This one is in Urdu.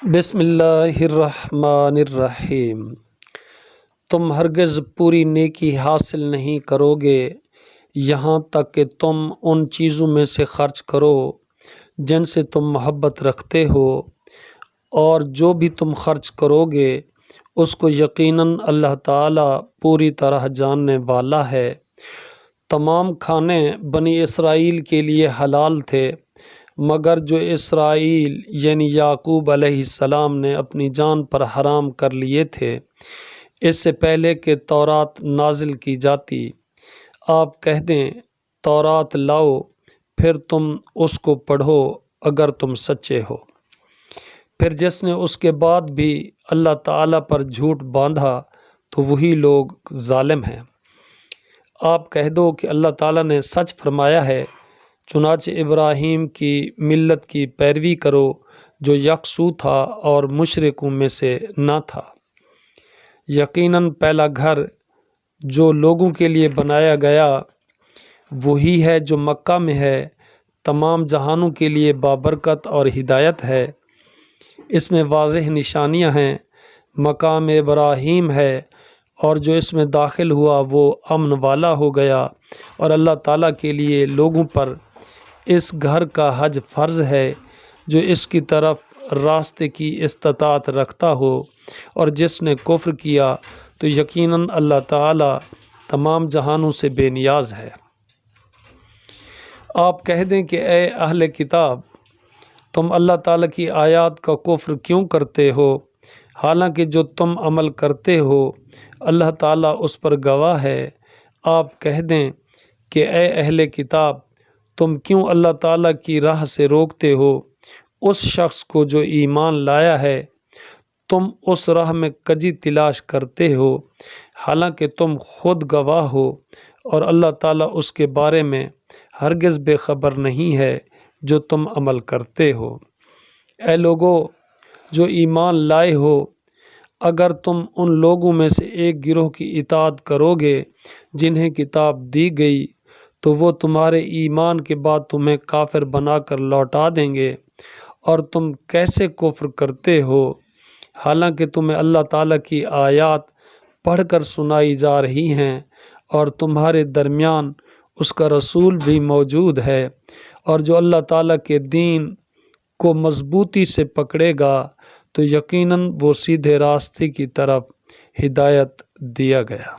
بسم اللہ الرحمن الرحیم۔ تم ہرگز پوری نیکی حاصل نہیں کرو گے یہاں تک کہ تم ان چیزوں میں سے خرچ کرو جن سے تم محبت رکھتے ہو، اور جو بھی تم خرچ کرو گے اس کو یقیناً اللہ تعالیٰ پوری طرح جاننے والا ہے۔ تمام کھانے بنی اسرائیل کے لیے حلال تھے، مگر جو اسرائیل یعنی یعقوب علیہ السلام نے اپنی جان پر حرام کر لیے تھے اس سے پہلے کہ تورات نازل کی جاتی۔ آپ کہہ دیں تورات لاؤ، پھر تم اس کو پڑھو اگر تم سچے ہو۔ پھر جس نے اس کے بعد بھی اللہ تعالیٰ پر جھوٹ باندھا تو وہی لوگ ظالم ہیں۔ آپ کہہ دو کہ اللہ تعالیٰ نے سچ فرمایا ہے، چنانچہ ابراہیم کی ملت کی پیروی کرو جو یکسو تھا اور مشرکوں میں سے نہ تھا۔ یقیناً پہلا گھر جو لوگوں کے لیے بنایا گیا وہی ہے جو مکہ میں ہے، تمام جہانوں کے لیے بابرکت اور ہدایت ہے۔ اس میں واضح نشانیاں ہیں، مقام ابراہیم ہے، اور جو اس میں داخل ہوا وہ امن والا ہو گیا، اور اللہ تعالیٰ کے لیے لوگوں پر اس گھر کا حج فرض ہے جو اس کی طرف راستے کی استطاعت رکھتا ہو، اور جس نے کفر کیا تو یقیناً اللہ تعالیٰ تمام جہانوں سے بے نیاز ہے۔ آپ کہہ دیں کہ اے اہل کتاب، تم اللہ تعالیٰ کی آیات کا کفر کیوں کرتے ہو، حالانکہ جو تم عمل کرتے ہو اللہ تعالیٰ اس پر گواہ ہے۔ آپ کہہ دیں کہ اے اہل کتاب، تم کیوں اللہ تعالیٰ کی راہ سے روکتے ہو اس شخص کو جو ایمان لایا ہے؟ تم اس راہ میں کجی تلاش کرتے ہو، حالانکہ تم خود گواہ ہو، اور اللہ تعالیٰ اس کے بارے میں ہرگز بے خبر نہیں ہے جو تم عمل کرتے ہو۔ اے لوگو جو ایمان لائے ہو، اگر تم ان لوگوں میں سے ایک گروہ کی اطاعت کرو گے جنہیں کتاب دی گئی تو وہ تمہارے ایمان کے بعد تمہیں کافر بنا کر لوٹا دیں گے، اور تم کیسے کفر کرتے ہو حالانکہ تمہیں اللہ تعالیٰ کی آیات پڑھ کر سنائی جا رہی ہیں، اور تمہارے درمیان اس کا رسول بھی موجود ہے، اور جو اللہ تعالیٰ کے دین کو مضبوطی سے پکڑے گا تو یقیناً وہ سیدھے راستے کی طرف ہدایت دیا گیا۔